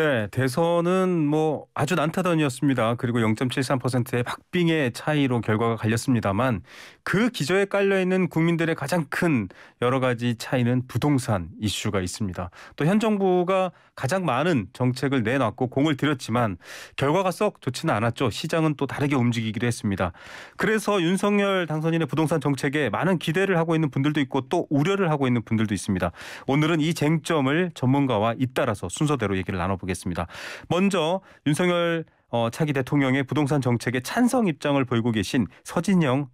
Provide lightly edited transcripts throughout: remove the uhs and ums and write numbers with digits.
네, 대선은 뭐 아주 난타전이었습니다. 그리고 0.73%의 박빙의 차이로 결과가 갈렸습니다만 그 기저에 깔려있는 국민들의 가장 큰 여러 가지 차이는 부동산 이슈가 있습니다. 또 현 정부가 가장 많은 정책을 내놨고 공을 들였지만 결과가 썩 좋지는 않았죠. 시장은 또 다르게 움직이기도 했습니다. 그래서 윤석열 당선인의 부동산 정책에 많은 기대를 하고 있는 분들도 있고 또 우려를 하고 있는 분들도 있습니다. 오늘은 이 쟁점을 전문가와 잇따라서 순서대로 얘기를 나눠보겠습니다. 먼저 윤석열 차기 대통령의 부동산 정책에 찬성 입장을 보이고 계신 서진영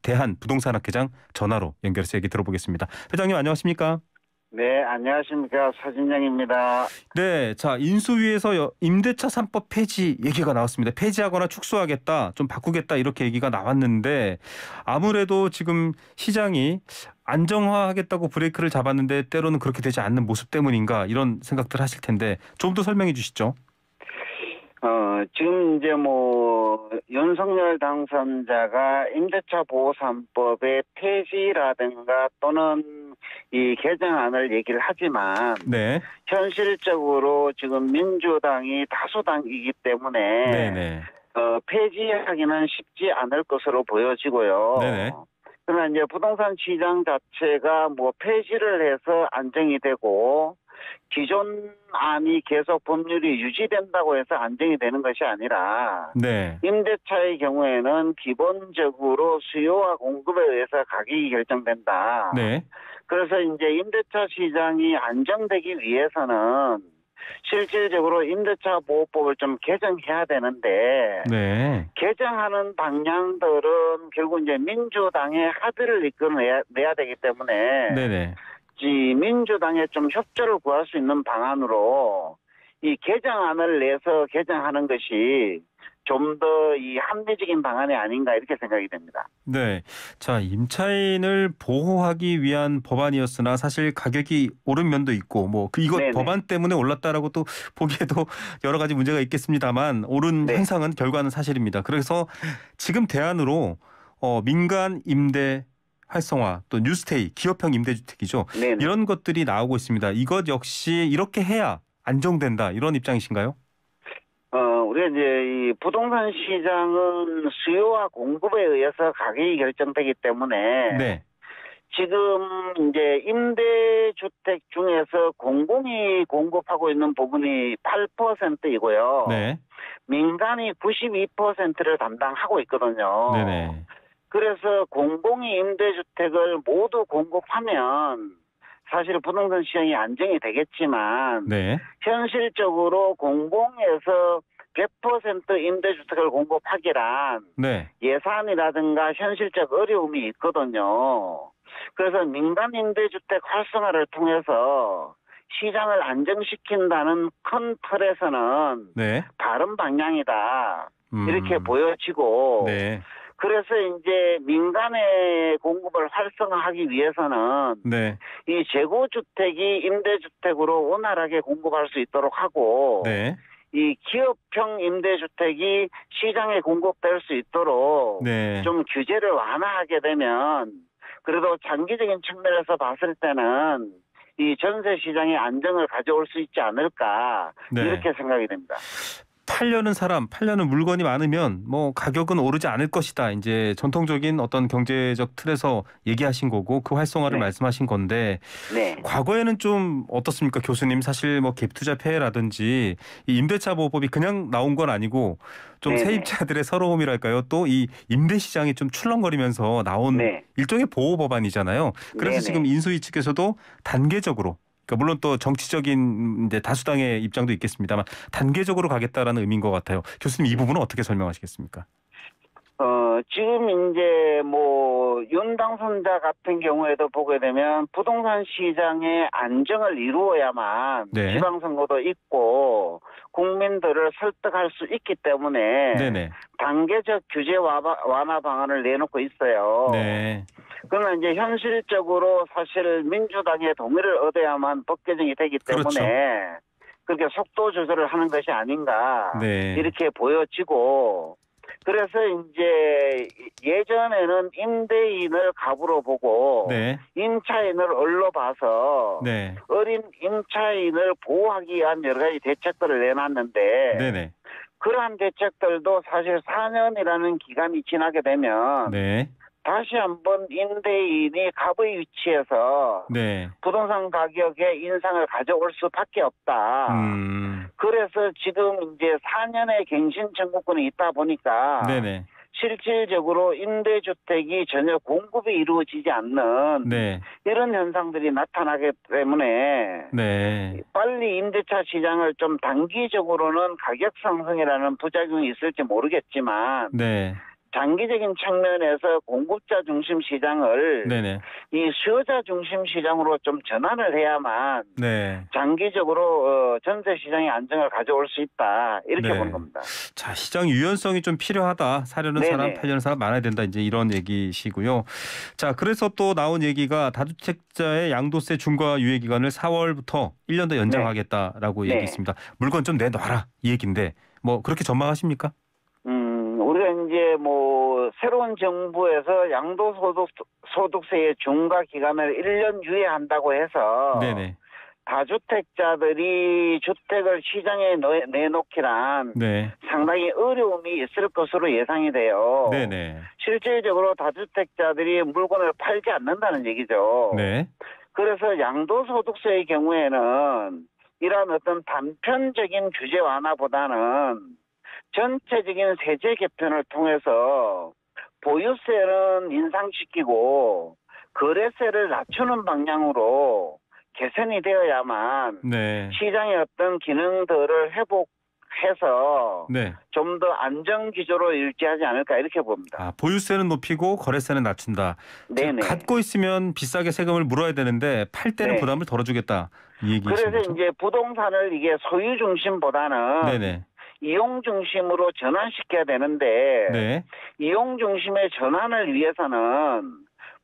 대한부동산학회장 전화로 연결해서 얘기 들어보겠습니다. 회장님 안녕하십니까? 네, 안녕하십니까. 서진영입니다. 네, 자 인수위에서 임대차 3법 폐지 얘기가 나왔습니다. 폐지하거나 축소하겠다, 좀 바꾸겠다 이렇게 얘기가 나왔는데 아무래도 지금 시장이 안정화하겠다고 브레이크를 잡았는데 때로는 그렇게 되지 않는 모습 때문인가 이런 생각들 하실 텐데 좀 더 설명해 주시죠. 지금 이제 윤석열 당선자가 임대차 보호 3법의 폐지라든가 또는 이 개정안을 얘기를 하지만 네. 현실적으로 지금 민주당이 다수당이기 때문에 네네. 폐지하기는 쉽지 않을 것으로 보여지고요. 네네. 그러나 이제 부동산 시장 자체가 폐지를 해서 안정이 되고 기존 안이 계속 법률이 유지된다고 해서 안정이 되는 것이 아니라 네. 임대차의 경우에는 기본적으로 수요와 공급에 의해서 가격이 결정된다. 네. 그래서 이제 임대차 시장이 안정되기 위해서는 실질적으로 임대차 보호법을 좀 개정해야 되는데 네. 개정하는 방향들은 결국 이제 민주당의 합의를 이끌어내야 되기 때문에 네네. 민주당에 좀 협조를 구할 수 있는 방안으로 이 개정안을 내서 개정하는 것이 좀 더 이 합리적인 방안이 아닌가 이렇게 생각이 됩니다. 네. 자, 임차인을 보호하기 위한 법안이었으나 사실 가격이 오른 면도 있고 이것 네네. 법안 때문에 올랐다라고 또 보기에도 여러 가지 문제가 있겠습니다만 오른 네. 현상은 결과는 사실입니다. 그래서 지금 대안으로 민간 임대 활성화 또 뉴스테이 기업형 임대주택이죠. 네네. 이런 것들이 나오고 있습니다. 이것 역시 이렇게 해야 안정된다 이런 입장이신가요? 우리가 이제 이 부동산 시장은 수요와 공급에 의해서 가격이 결정되기 때문에 네. 지금 이제 임대주택 중에서 공공이 공급하고 있는 부분이 8%이고요. 네. 민간이 92%를 담당하고 있거든요. 네네. 그래서 공공이 임대주택을 모두 공급하면 사실 부동산 시장이 안정이 되겠지만 네. 현실적으로 공공에서 100% 임대주택을 공급하기란 네. 예산이라든가 현실적 어려움이 있거든요. 그래서 민간 임대주택 활성화를 통해서 시장을 안정시킨다는 큰 틀에서는 네. 바른 방향이다. 이렇게 보여지고 네. 그래서 이제 민간의 공급을 활성화하기 위해서는 네. 이 재고주택이 임대주택으로 원활하게 공급할 수 있도록 하고 네. 이 기업형 임대주택이 시장에 공급될 수 있도록 네. 좀 규제를 완화하게 되면 그래도 장기적인 측면에서 봤을 때는 이 전세 시장의 안정을 가져올 수 있지 않을까 네. 이렇게 생각이 됩니다. 팔려는 물건이 많으면 가격은 오르지 않을 것이다. 이제 전통적인 어떤 경제적 틀에서 얘기하신 거고 그 활성화를 네. 말씀하신 건데 네. 과거에는 좀 어떻습니까, 교수님? 사실 갭투자 폐해라든지 이 임대차 보호법이 그냥 나온 건 아니고 좀 네네. 세입자들의 서러움이랄까요? 또 이 임대 시장이 좀 출렁거리면서 나온 네. 일종의 보호 법안이잖아요. 그래서 네네. 지금 인수위 측에서도 단계적으로 물론 또 정치적인 이제 다수당의 입장도 있겠습니다만 단계적으로 가겠다라는 의미인 것 같아요. 교수님 이 부분은 어떻게 설명하시겠습니까? 지금 이제 윤 당선자 같은 경우에도 보게 되면 부동산 시장의 안정을 이루어야만 네. 지방선거도 있고 국민들을 설득할 수 있기 때문에 네네. 단계적 규제 완화 방안을 내놓고 있어요. 네. 그러나 이제 현실적으로 사실 민주당의 동의를 얻어야만 법 개정이 되기 때문에 그렇죠. 그렇게 속도 조절을 하는 것이 아닌가 네. 이렇게 보여지고 그래서 이제 예전에는 임대인을 갑으로 보고 네. 임차인을 을로 봐서 네. 어린 임차인을 보호하기 위한 여러 가지 대책들을 내놨는데 네네. 그러한 대책들도 사실 4년이라는 기간이 지나게 되면 네. 다시 한번 임대인이 갑의 위치에서 네. 부동산 가격의 인상을 가져올 수밖에 없다. 그래서 지금 이제 4년의 갱신 청구권이 있다 보니까 네네. 실질적으로 임대주택이 전혀 공급이 이루어지지 않는 네. 이런 현상들이 나타나기 때문에 네. 빨리 임대차 시장을 좀 단기적으로는 가격 상승이라는 부작용이 있을지 모르겠지만 네. 장기적인 측면에서 공급자 중심 시장을 네네. 이 수요자 중심 시장으로 좀 전환을 해야만 네. 장기적으로 전세 시장의 안정을 가져올 수 있다 이렇게 네. 보는 겁니다. 자, 시장 유연성이 좀 필요하다. 사려는 네네. 사람, 팔려는 사람 많아야 된다. 이제 이런 얘기시고요. 자, 그래서 또 나온 얘기가 다주택자의 양도세 중과 유예 기간을 4월부터 1년 더 연장하겠다라고 네. 얘기했습니다. 물건 좀 내놔라 이 얘기인데 뭐 그렇게 전망하십니까? 우리가 이제 뭐 새로운 정부에서 양도소득세의 중과 기간을 1년 유예한다고 해서 네네. 다주택자들이 주택을 시장에 내놓기란 네. 상당히 어려움이 있을 것으로 예상이 돼요. 네네. 실질적으로 다주택자들이 물건을 팔지 않는다는 얘기죠. 네. 그래서 양도소득세의 경우에는 이러한 어떤 단편적인 규제 완화보다는 전체적인 세제 개편을 통해서 보유세는 인상시키고 거래세를 낮추는 방향으로 개선이 되어야만 네. 시장의 어떤 기능들을 회복해서 네. 좀 더 안정 기조로 유지하지 않을까 이렇게 봅니다. 아, 보유세는 높이고 거래세는 낮춘다. 네네. 갖고 있으면 비싸게 세금을 물어야 되는데 팔 때는 네. 부담을 덜어주겠다 이 얘기이신 그래서 거죠? 이제 부동산을 이게 소유 중심보다는 네네. 이용 중심으로 전환시켜야 되는데 네. 이용 중심의 전환을 위해서는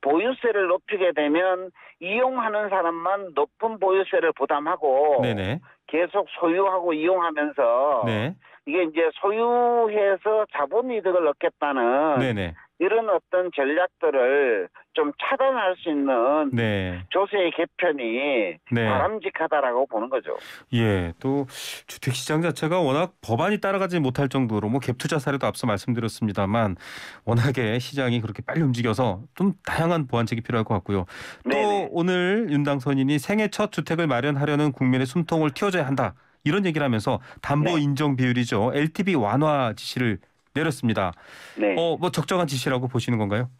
보유세를 높이게 되면 이용하는 사람만 높은 보유세를 부담하고 네네. 계속 소유하고 이용하면서 네. 이게 이제 소유해서 자본이득을 얻겠다는 네네. 이런 어떤 전략들을 좀 차단할 수 있는 네. 조세의 개편이 네. 바람직하다라고 보는 거죠. 예, 또 주택시장 자체가 워낙 법안이 따라가지 못할 정도로 뭐 갭투자 사례도 앞서 말씀드렸습니다만 워낙에 시장이 그렇게 빨리 움직여서 좀 다양한 보완책이 필요할 것 같고요. 또 네네. 오늘 윤당 선인이 생애 첫 주택을 마련하려는 국민의 숨통을 틔워줘야 한다. 이런 얘기를 하면서 담보 네. 인정 비율이죠. LTV 완화 지시를 내렸습니다. 네. 뭐 적정한 지시라고 보시는 건가요?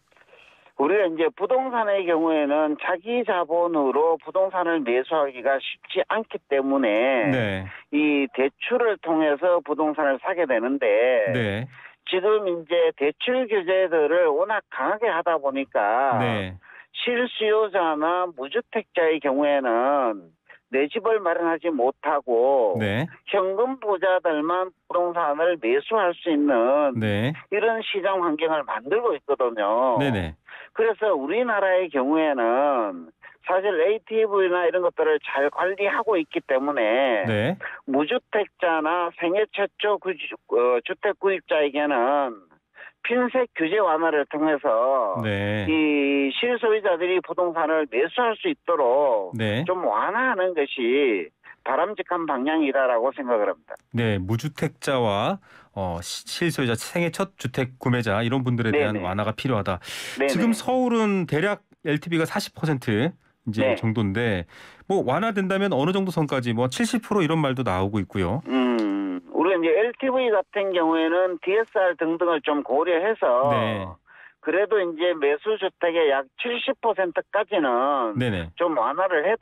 우리가 이제 부동산의 경우에는 자기 자본으로 부동산을 매수하기가 쉽지 않기 때문에 네. 이 대출을 통해서 부동산을 사게 되는데 네. 지금 이제 대출 규제들을 워낙 강하게 하다 보니까 네. 실수요자나 무주택자의 경우에는 내 집을 마련하지 못하고 네. 현금 부자들만 부동산을 매수할 수 있는 네. 이런 시장 환경을 만들고 있거든요. 네네. 그래서 우리나라의 경우에는 사실 ATV나 이런 것들을 잘 관리하고 있기 때문에 네. 무주택자나 생애 최초 주택 구입자에게는 핀셋 규제 완화를 통해서 네. 이 실소유자들이 부동산을 매수할 수 있도록 네. 좀 완화하는 것이 바람직한 방향이다라고 생각을 합니다. 네, 무주택자와 실소유자, 생애 첫 주택 구매자 이런 분들에 대한 네네. 완화가 필요하다. 네네. 지금 서울은 대략 LTV가 40% 이제 네. 정도인데 뭐 완화된다면 어느 정도 선까지 뭐 70% 이런 말도 나오고 있고요. 우리가 이제 LTV 같은 경우에는 DSR 등등을 좀 고려해서 네. 그래도 이제 매수 주택의 약 70%까지는 네네. 좀 완화를 해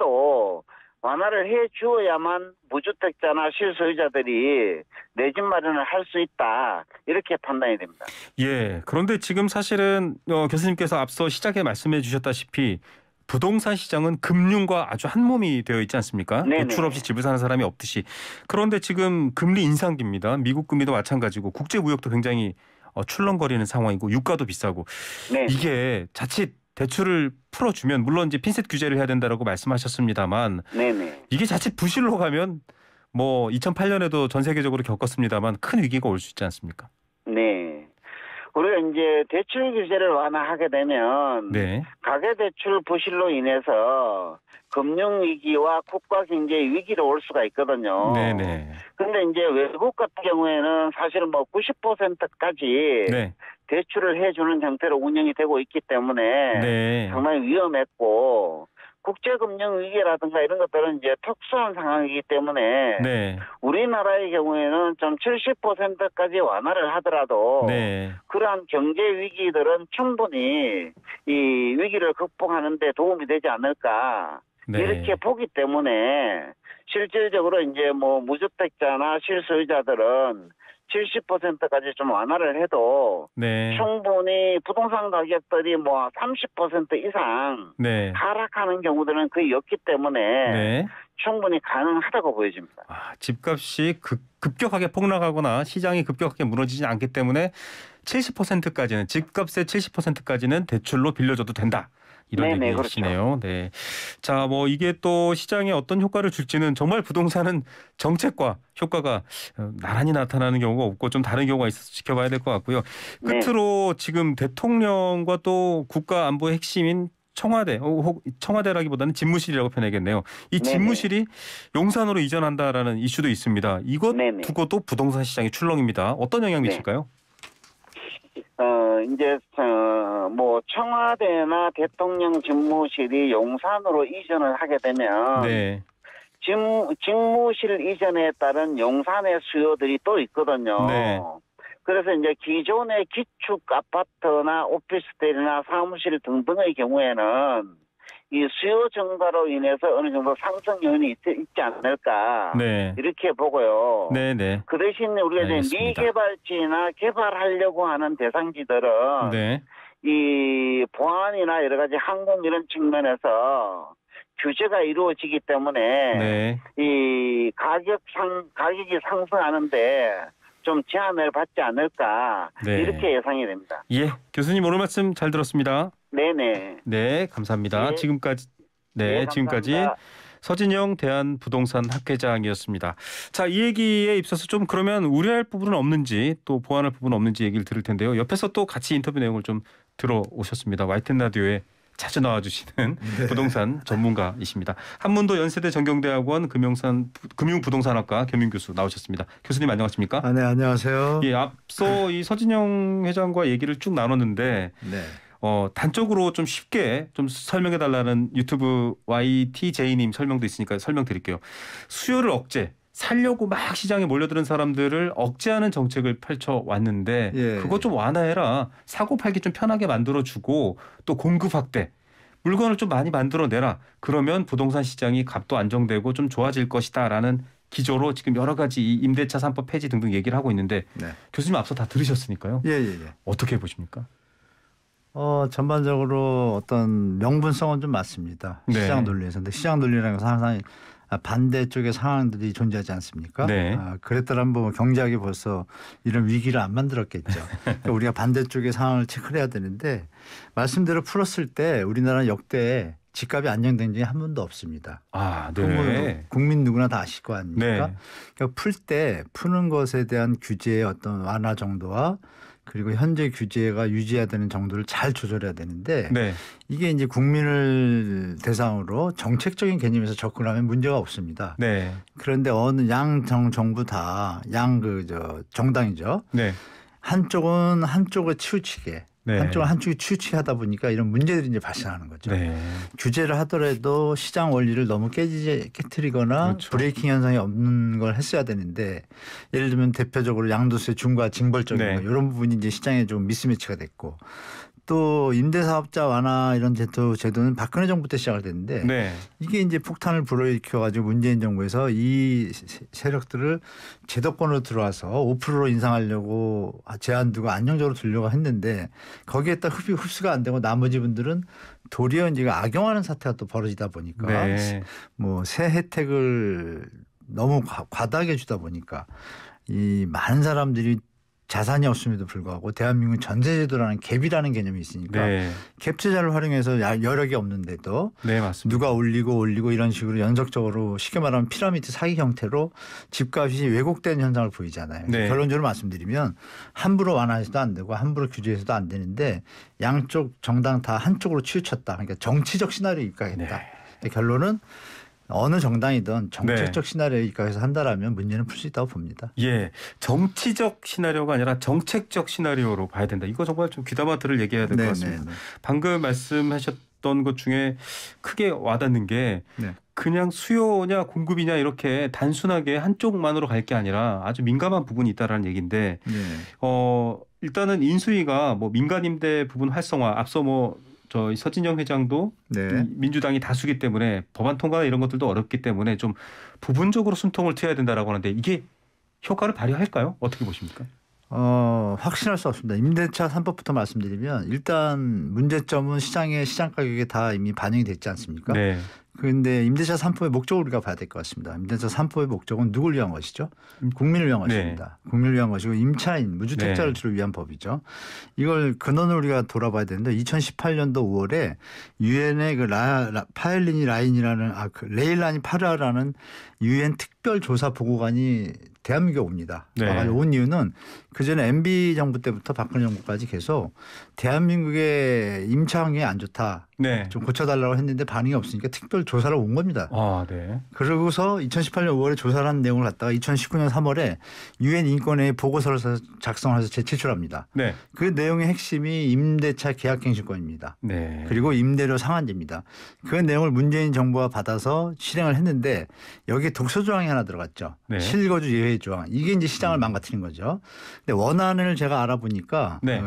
주어야만 무주택자나 실소유자들이 내 집 마련을 할 수 있다. 이렇게 판단이 됩니다. 예. 그런데 지금 사실은 교수님께서 앞서 시작에 말씀해 주셨다시피 부동산 시장은 금융과 아주 한 몸이 되어 있지 않습니까? 네네. 대출 없이 집을 사는 사람이 없듯이. 그런데 지금 금리 인상기입니다. 미국 금리도 마찬가지고 국제 무역도 굉장히 출렁거리는 상황이고 유가도 비싸고 네. 이게 자칫 대출을 풀어주면 물론 이제 핀셋 규제를 해야 된다라고 말씀하셨습니다만 네네. 이게 자칫 부실로 가면 뭐 2008년에도 전 세계적으로 겪었습니다만 큰 위기가 올 수 있지 않습니까? 네. 우리가 이제 대출 규제를 완화하게 되면 네. 가계대출 부실로 인해서 금융위기와 국가경제 위기로 올 수가 있거든요. 네네. 근데 이제 외국 같은 경우에는 사실 뭐 90%까지 네. 대출을 해주는 형태로 운영이 되고 있기 때문에 네. 상당히 위험했고 국제금융위기라든가 이런 것들은 이제 특수한 상황이기 때문에 네. 우리나라의 경우에는 좀 70%까지 완화를 하더라도 네. 그러한 경제 위기들은 충분히 이 위기를 극복하는 데 도움이 되지 않을까 네. 이렇게 보기 때문에 실질적으로 이제 뭐 무주택자나 실소유자들은 70%까지 좀 완화를 해도 네. 충분히 부동산 가격들이 뭐 30% 이상 네. 하락하는 경우들은 거의 없기 때문에 네. 충분히 가능하다고 보여집니다. 집값이 급격하게 폭락하거나 시장이 급격하게 무너지지 않기 때문에 70%까지는 집값의 70%까지는 대출로 빌려줘도 된다. 이런 네네, 얘기시네요. 네. 자, 뭐 이게 또 시장에 어떤 효과를 줄지는 정말 부동산은 정책과 효과가 나란히 나타나는 경우가 없고 좀 다른 경우가 있어서 지켜봐야 될 것 같고요. 끝으로 지금 대통령과 또 국가 안보의 핵심인 청와대, 청와대라기보다는 집무실이라고 표현하겠네요. 이 집무실이 용산으로 이전한다라는 이슈도 있습니다. 이것 네네. 두고도 부동산 시장이 출렁입니다. 어떤 영향 미칠까요? 이제 뭐 청와대나 대통령 집무실이 용산으로 이전을 하게 되면 네. 집무실 이전에 따른 용산의 수요들이 또 있거든요. 네. 그래서 이제 기존의 기축 아파트나 오피스텔이나 사무실 등등의 경우에는 이 수요 증가로 인해서 어느 정도 상승 요인이 있지 않을까 네. 이렇게 보고요. 네네. 그 대신 우리가 이제 미개발지나 개발하려고 하는 대상지들은 네. 이 보안이나 여러 가지 항공 이런 측면에서 규제가 이루어지기 때문에 네. 이 가격이 상승하는데 좀 제한을 받지 않을까 네. 이렇게 예상이 됩니다. 예, 교수님 오늘 말씀 잘 들었습니다. 네네. 네, 감사합니다. 예. 지금까지 예, 지금까지 감사합니다. 서진영 대한부동산 학회장이었습니다. 자, 이 얘기에 입서서 좀 그러면 우려할 부분은 없는지 또 보완할 부분은 없는지 얘기를 들을 텐데요. 옆에서 또 같이 인터뷰 내용을 좀 들어오셨습니다. YTN 라디오에 자주 나와주시는 네. 부동산 전문가이십니다. 한문도 연세대 정경대학원 금융부동산학과 겸임 교수 나오셨습니다. 교수님 안녕하십니까? 네, 안녕하세요. 예, 앞서 이 서진영 회장과 얘기를 쭉 나눴는데 네. 단적으로 좀 쉽게 좀 설명해 달라는 유튜브 YTJ님 설명도 있으니까 설명드릴게요. 수요를 살려고 막 시장에 몰려드는 사람들을 억제하는 정책을 펼쳐왔는데 예. 그거 좀 완화해라. 사고 팔기 좀 편하게 만들어주고 또 공급 확대. 물건을 좀 많이 만들어내라. 그러면 부동산 시장이 값도 안정되고 좀 좋아질 것이다라는 기조로 지금 여러 가지 임대차 3법 폐지 등등 얘기를 하고 있는데 네. 교수님 앞서 다 들으셨으니까요. 예. 어떻게 보십니까? 전반적으로 어떤 명분성은 좀 맞습니다. 네. 시장 논리에서. 근데 시장 논리라는 것은 항상 반대쪽의 상황들이 존재하지 않습니까? 네. 그랬더라면 뭐 경제학이 벌써 이런 위기를 안 만들었겠죠. 그러니까 우리가 반대쪽의 상황을 체크를 해야 되는데 말씀대로 풀었을 때 우리나라는 역대 집값이 안정된 적이 한 번도 없습니다. 네. 국민 누구나 다 아실 거 아닙니까? 네. 그러니까 푸는 것에 대한 규제의 어떤 완화 정도와 그리고 현재 규제가 유지해야 되는 정도를 잘 조절해야 되는데 네. 이게 이제 국민을 대상으로 정책적인 개념에서 접근하면 문제가 없습니다. 네. 그런데 어느 정부 다 정당이죠. 네. 한쪽을 치우치게 네. 한쪽이 치우치게 하다 보니까 이런 문제들이 이제 발생하는 거죠. 네. 규제를 하더라도 시장 원리를 너무 깨트리거나 그렇죠. 브레이킹 현상이 없는 걸 했어야 되는데 예를 들면 대표적으로 양도세 중과 징벌적인 네. 거 이런 부분이 이제 시장에 좀 미스매치가 됐고 또 임대사업자 완화 이런 제도는 박근혜 정부 때 시작을 됐는데 네. 이게 이제 폭탄을 불어일으켜가지고 문재인 정부에서 이 세력들을 제도권으로 들어와서 5%로 인상하려고 제한 두고 안정적으로 두려고 했는데 거기에 딱 흡수가 안 되고 나머지 분들은 도리어 이제 악용하는 사태가 또 벌어지다 보니까 네. 뭐 새 혜택을 너무 과다하게 주다 보니까 이 많은 사람들이 자산이 없음에도 불구하고 대한민국 전세제도라는 갭이라는 개념이 있으니까 네. 갭 투자를 활용해서 여력이 없는데도 네, 맞습니다. 누가 올리고 이런 식으로 연속적으로 쉽게 말하면 피라미드 사기 형태로 집값이 왜곡되는 현상을 보이잖아요. 네. 결론적으로 말씀드리면 함부로 완화해서도 안 되고 함부로 규제해서도 안 되는데 양쪽 정당 다 한쪽으로 치우쳤다. 그러니까 정치적 시나리오에 입각했다. 네. 결론은 어느 정당이든 정책적 네. 시나리오에 입각해서 한다라면 문제는 풀 수 있다고 봅니다. 예, 정치적 시나리오가 아니라 정책적 시나리오로 봐야 된다. 이거 정말 좀 귀담아 들을 얘기해야 될 것 같습니다. 방금 말씀하셨던 것 중에 크게 와닿는 게 네. 그냥 수요냐 공급이냐 이렇게 단순하게 한쪽만으로 갈 게 아니라 아주 민감한 부분이 있다라는 얘기인데 네. 일단은 인수위가 뭐 민간임대 부분 활성화 앞서 뭐 저희 서진영 회장도 네. 민주당이 다수기 때문에 법안 통과 이런 것들도 어렵기 때문에 좀 부분적으로 숨통을 트여야 된다라고 하는데 이게 효과를 발휘할까요? 어떻게 보십니까? 확신할 수 없습니다. 임대차 3법부터 말씀드리면 일단 문제점은 시장 가격에 다 이미 반영이 됐지 않습니까? 네. 그런데 임대차 3법의 목적을 우리가 봐야 될 것 같습니다. 임대차 3법의 목적은 누굴 위한 것이죠? 국민을 위한 것입니다. 국민을 위한 것이고 임차인, 무주택자를 주로 위한 법이죠. 이걸 근원을 우리가 돌아봐야 되는데 2018년도 5월에 유엔의 그 파엘리니 라인이라는 레일라니 파라라는 유엔 특별조사 보고관이 대한민국에 옵니다. 네. 온 이유는 그전에 MB 정부 때부터 박근혜 정부까지 계속 대한민국의 임차 환경이 안 좋다. 네. 좀 고쳐달라고 했는데 반응이 없으니까 특별 조사를 온 겁니다. 아, 네. 그러고서 2018년 5월에 조사를 한 내용을 갖다가 2019년 3월에 유엔 인권회의 보고서를 작성해서 제출합니다. 네. 그 내용의 핵심이 임대차 계약갱신권입니다. 네. 그리고 임대료 상한제입니다. 그 내용을 문재인 정부가 받아서 실행을 했는데 여기에 독소 조항이 하나 들어갔죠. 네. 실거주 예외 조항. 이게 이제 시장을 망가뜨린 거죠. 근데 원안을 제가 알아보니까 네.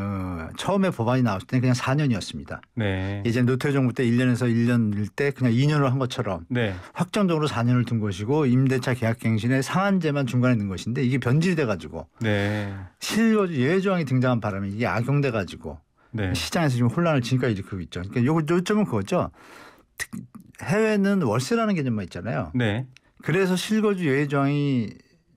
처음에 법안이 나왔을 때는 그냥 4년이었습니다. 네. 예전 노태우 정부 때 1년에서 1년일 때 그냥 2년으로 한 것처럼 네. 확정적으로 4년을 둔 것이고 임대차 계약갱신에 상한제만 중간에 넣은 것인데 이게 변질이 돼가지고 네. 실거주 예외 조항이 등장한 바람에 이게 악용돼가지고 네. 시장에서 지금 혼란을 지금까지 일으키고 있죠. 그러니까 요점은 그거죠. 해외는 월세라는 개념만 있잖아요. 네. 그래서 실거주 예외 조항이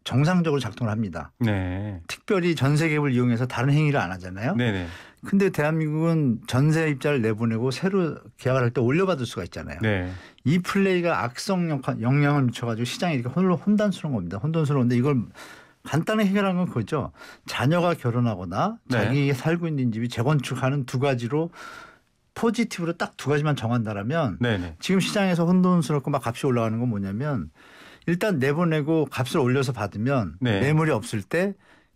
정상적으로 작동을 합니다. 네. 특별히 전세갭을 이용해서 다른 행위를 안 하잖아요. 네네. 근데 대한민국은 전세 입자를 내보내고 새로 계약을 할 때 올려받을 수가 있잖아요. 네. 이 플레이가 악성 영향을 미쳐가지고 시장이 이렇게 혼돈스러운 겁니다. 혼돈스러운데 이걸 간단히 해결한 건 그거죠. 자녀가 결혼하거나 네. 자기 살고 있는 집이 재건축하는 두 가지로 포지티브로 딱 두 가지만 정한다라면 네네. 지금 시장에서 혼돈스럽고 막 값이 올라가는 건 뭐냐면 일단 내보내고 값을 올려서 받으면 네. 매물이 없을 때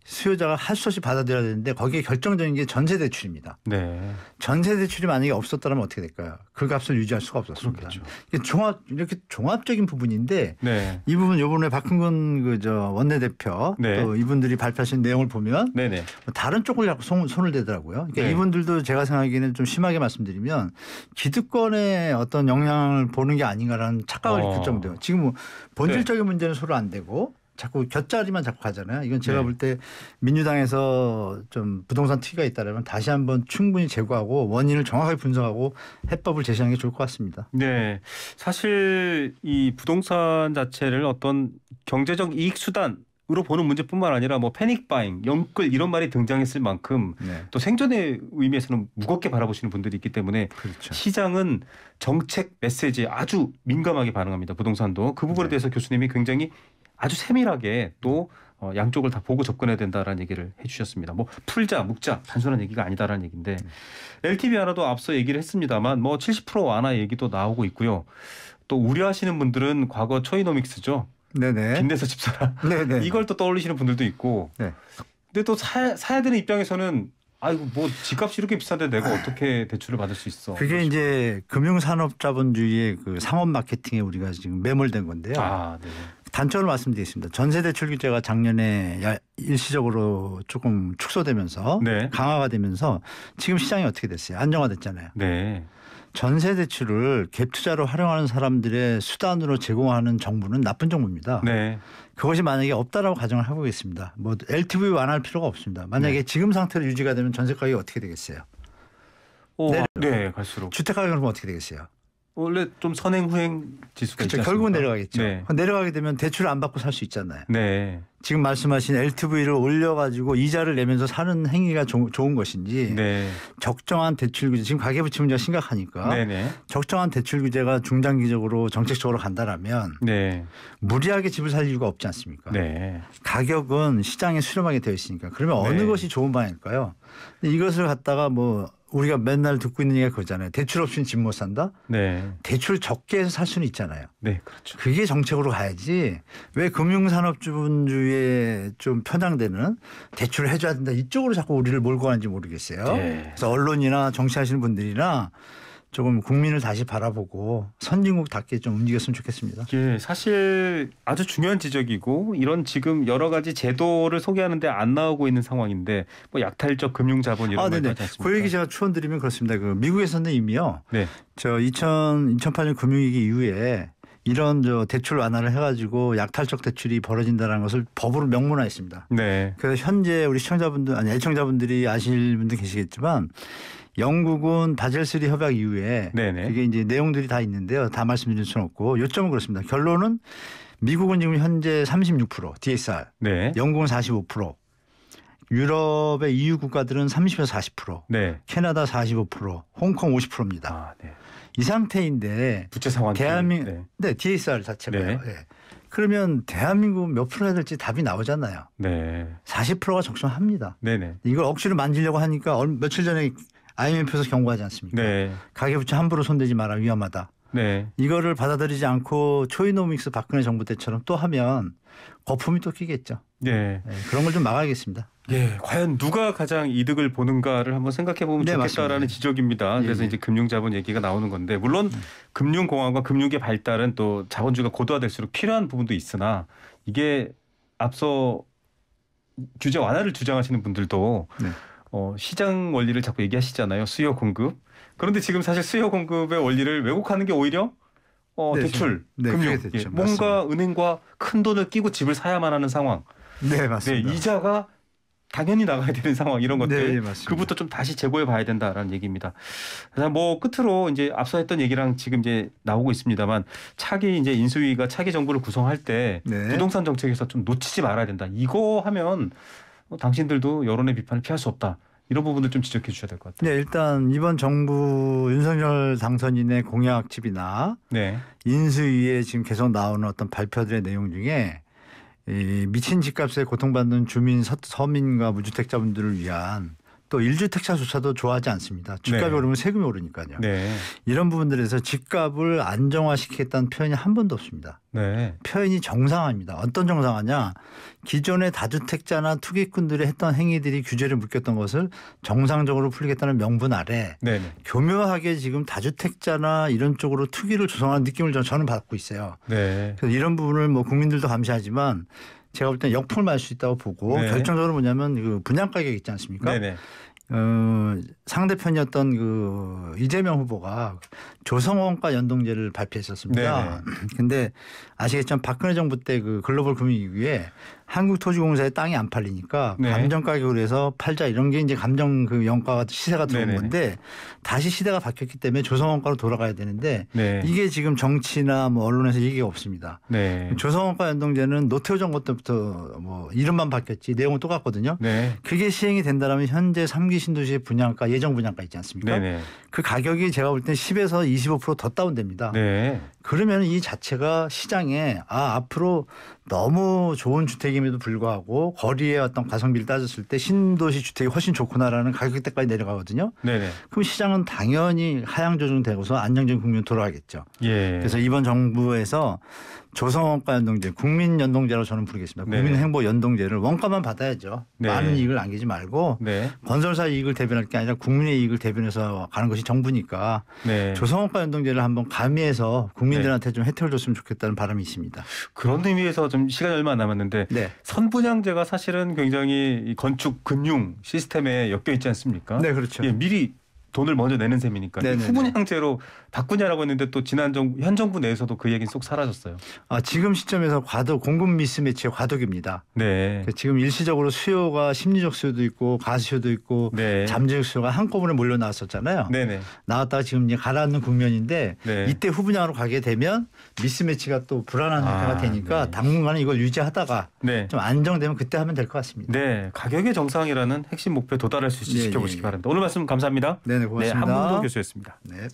수요자가 할 수 없이 받아들여야 되는데 거기에 결정적인 게 전세 대출입니다. 네. 전세 대출이 만약에 없었다면 어떻게 될까요? 그 값을 유지할 수가 없었습니다. 그렇겠죠. 이렇게 종합적인 부분인데 네. 이 부분 요번에 박흥근 원내대표 네. 또 이분들이 발표하신 내용을 보면 네네. 다른 쪽을 자꾸 손을 대더라고요. 그러니까 네. 이분들도 제가 생각하기에는 좀 심하게 말씀드리면 기득권에 어떤 영향을 보는 게 아닌가라는 착각을 일으킬 정도예요. 지금 뭐 본질적인 문제는 서로 안 되고 자꾸 곁자리만 자꾸 가잖아요. 이건 제가 네. 볼 때 민주당에서 좀 부동산 투기가 있다면 다시 한번 충분히 제고하고 원인을 정확하게 분석하고 해법을 제시하는 게 좋을 것 같습니다. 네. 사실 이 부동산 자체를 어떤 경제적 이익 수단으로 보는 문제뿐만 아니라 뭐 패닉 바잉, 영끌 이런 말이 등장했을 만큼 네. 또 생존의 의미에서는 무겁게 바라보시는 분들이 있기 때문에 그렇죠. 시장은 정책 메시지에 아주 민감하게 반응합니다. 부동산도. 그 부분에 네. 대해서 교수님이 굉장히 아주 세밀하게 또 양쪽을 다 보고 접근해야 된다라는 얘기를 해주셨습니다. 뭐 풀자 묵자 단순한 얘기가 아니다라는 얘기인데 LTV 하나도 앞서 얘기를 했습니다만 뭐 70% 완화 얘기도 나오고 있고요. 또 우려하시는 분들은 과거 초이노믹스죠. 네네. 빚내서 집 사라. 네네. 이걸 또 떠올리시는 분들도 있고. 네. 근데 또 사야 되는 입장에서는 아이고 뭐 집값이 이렇게 비싼데 내가 어떻게 대출을 받을 수 있어. 그게 이제 금융산업자본주의의 그 상업 마케팅에 우리가 지금 매몰된 건데요. 아, 네. 단적으로 말씀드리겠습니다. 전세대출 규제가 작년에 일시적으로 조금 축소되면서 네. 강화가 되면서 지금 시장이 어떻게 됐어요? 안정화됐잖아요. 네. 전세대출을 갭 투자로 활용하는 사람들의 수단으로 제공하는 정부는 나쁜 정부입니다. 네. 그것이 만약에 없다라고 가정을 해보겠습니다. 뭐 LTV 완화할 필요가 없습니다. 만약에 네. 지금 지금 상태로 유지가 되면 전세 가격이 어떻게 되겠어요? 네, 갈수록. 주택 가격은 그럼 어떻게 되겠어요? 원래 좀 선행 후행 지수가 있지 그렇죠. 않습니까? 결국은 내려가겠죠. 네. 내려가게 되면 대출을 안 받고 살 수 있잖아요. 네. 지금 말씀하신 LTV를 올려가지고 이자를 내면서 사는 행위가 좋은 것인지 네. 적정한 대출 규제 지금 가계부채 문제가 심각하니까 네네. 적정한 대출 규제가 중장기적으로 정책적으로 간다라면 네. 무리하게 집을 살 이유가 없지 않습니까? 네. 가격은 시장에 수렴하게 되어 있으니까 그러면 어느 네. 것이 좋은 방향일까요? 근데 이것을 갖다가 뭐 우리가 맨날 듣고 있는 얘기가 그거잖아요. 대출 없이는 집 못 산다? 네. 대출 적게 해서 살 수는 있잖아요. 네. 그렇죠. 그게 정책으로 가야지 왜 금융산업주의에 좀 편향되는 대출을 해줘야 된다 이쪽으로 자꾸 우리를 몰고 가는지 모르겠어요. 네. 그래서 언론이나 정치하시는 분들이나 조금 국민을 다시 바라보고 선진국답게 좀 움직였으면 좋겠습니다. 이게 사실 아주 중요한 지적이고 이런 지금 여러 가지 제도를 소개하는데 안 나오고 있는 상황인데 뭐 약탈적 금융자본 이런 거 네네. 하지 않습니까? 그 얘기 제가 추원드리면 그렇습니다. 그 미국에서는 이미요. 네. 저 2008년 금융위기 이후에 이런 저 대출 완화를 해가지고 약탈적 대출이 벌어진다는 것을 법으로 명문화했습니다. 네. 그래서 현재 우리 시청자분들 아니 애청자분들이 아실 분도 계시겠지만 영국은 바젤3 협약 이후에 네네. 이게 이제 내용들이 다 있는데요. 다 말씀드릴 수는 없고 요점은 그렇습니다. 결론은 미국은 지금 현재 36% DSR, 네. 영국은 45%, 유럽의 EU 국가들은 30에서 40%, 네. 캐나다 45%, 홍콩 50%입니다. 아, 네. 이 상태인데 부채 상환. 대한민국 네, DSR 자체가요. 네. 네. 그러면 대한민국 몇 프로 해야 될지 답이 나오잖아요. 네. 40%가 적정합니다. 네네. 이걸 억지로 만지려고 하니까 며칠 전에 IMF에서 경고하지 않습니까? 네. 가계부채 함부로 손대지 마라 위험하다. 네. 이거를 받아들이지 않고 초이노믹스 박근혜 정부 때처럼 또 하면 거품이 또 끼겠죠. 네. 네, 그런 걸 좀 막아야겠습니다. 예, 과연 누가 가장 이득을 보는가를 한번 생각해 보면 네, 좋겠다라는 맞습니다. 지적입니다. 그래서 예. 이제 금융자본 얘기가 나오는 건데 물론 금융공학과 금융의 발달은 또 자본주의가 고도화될수록 필요한 부분도 있으나 이게 앞서 규제 완화를 주장하시는 분들도 네. 시장 원리를 자꾸 얘기하시잖아요. 수요 공급. 그런데 지금 사실 수요 공급의 원리를 왜곡하는 게 오히려 네, 대출, 네, 금융. 그게 됐죠. 뭔가 은행과 큰 돈을 끼고 집을 사야만 하는 상황. 네 네, 맞습니다. 이자가 당연히 나가야 되는 상황 이런 것들. 네, 맞습니다. 그부터 좀 다시 재고해 봐야 된다라는 얘기입니다. 그래서 뭐 끝으로 이제 앞서 했던 얘기랑 지금 이제 나오고 있습니다만 차기 이제 인수위가 차기 정부를 구성할 때 네. 부동산 정책에서 좀 놓치지 말아야 된다. 이거 하면 당신들도 여론의 비판을 피할 수 없다. 이런 부분들 좀 지적해 주셔야 될 것 같아요. 네, 일단 이번 정부 윤석열 당선인의 공약집이나 네. 인수위에 지금 계속 나오는 어떤 발표들의 내용 중에 이 미친 집값에 고통받는 주민 서민과 무주택자분들을 위한 또 1주택자조차도 좋아하지 않습니다. 집값이 네. 오르면 세금이 오르니까요. 네. 이런 부분들에서 집값을 안정화시키겠다는 표현이 한 번도 없습니다. 네. 표현이 정상화입니다. 어떤 정상화냐. 기존의 다주택자나 투기꾼들이 했던 행위들이 규제를 묶였던 것을 정상적으로 풀리겠다는 명분 아래 네. 네. 교묘하게 지금 다주택자나 이런 쪽으로 투기를 조성하는 느낌을 저는 받고 있어요. 네. 그래서 이런 부분을 뭐 국민들도 감시하지만 제가 볼 땐 역풍을 맞을 수 있다고 보고 네. 결정적으로 뭐냐면 그 분양 가격 있지 않습니까? 네네. 상대편이었던 그 이재명 후보가 조성원가 연동제를 발표했었습니다. 근데 아시겠지만 박근혜 정부 때 그 글로벌 금융위기에 한국토지공사에 땅이 안 팔리니까 네. 감정 가격으로 해서 팔자 이런 게 이제 감정 그 영가가 시세가 들어온 네네. 건데 다시 시대가 바뀌었기 때문에 조성원가로 돌아가야 되는데 네. 이게 지금 정치나 뭐 언론에서 얘기가 없습니다. 네. 조성원가 연동제는 노태우 정부 때부터 뭐 이름만 바뀌었지 내용은 똑같거든요. 네. 그게 시행이 된다면 현재 3기 신도시의 분양가 예정 분양가 있지 않습니까? 네네. 그 가격이 제가 볼 때 10에서 25%더 다운됩니다. 네. 그러면 이 자체가 시장에 앞으로 너무 좋은 주택임에도 불구하고 거리의 어떤 가성비를 따졌을 때 신도시 주택이 훨씬 좋구나라는 가격대까지 내려가거든요. 네네. 그럼 시장은 당연히 하향 조정되고서 안정적인 국면 돌아가겠죠. 예. 그래서 이번 정부에서 조성원가 연동제, 국민연동제로 저는 부르겠습니다. 네네. 국민행보연동제를 원가만 받아야죠. 네. 많은 이익을 안기지 말고 네. 건설사 이익을 대변할 게 아니라 국민의 이익을 대변해서 가는 것이 정부니까 네. 조성원가 연동제를 한번 가미해서 국민들한테 좀 혜택을 줬으면 좋겠다는 바람이 있습니다. 그런 의미에서 좀 시간이 얼마 안 남았는데 네, 선분양제가 사실은 굉장히 이 건축 금융 시스템에 엮여 있지 않습니까? 네 그렇죠. 예, 미리 돈을 먼저 내는 셈이니까 네네네. 후분양제로 바꾸냐라고 했는데 또 현 정부 내에서도 그 얘기는 쏙 사라졌어요. 지금 시점에서 공급 미스매치의 과도기입니다. 네. 지금 일시적으로 수요가 심리적 수요도 있고 가수요도 있고 네. 잠재적 수요가 한꺼번에 몰려 나왔었잖아요. 네네. 나왔다가 지금 이제 가라앉는 국면인데 네. 이때 후분양으로 가게 되면 미스매치가 또 불안한 상태가 되니까 네. 당분간은 이걸 유지하다가 네. 좀 안정되면 그때 하면 될 것 같습니다. 네. 가격의 정상이라는 핵심 목표에 도달할 수 있게 예, 지켜보시기 예, 예. 바랍니다. 오늘 말씀 감사합니다. 네네, 고맙습니다. 네, 한문도 교수였습니다. 네.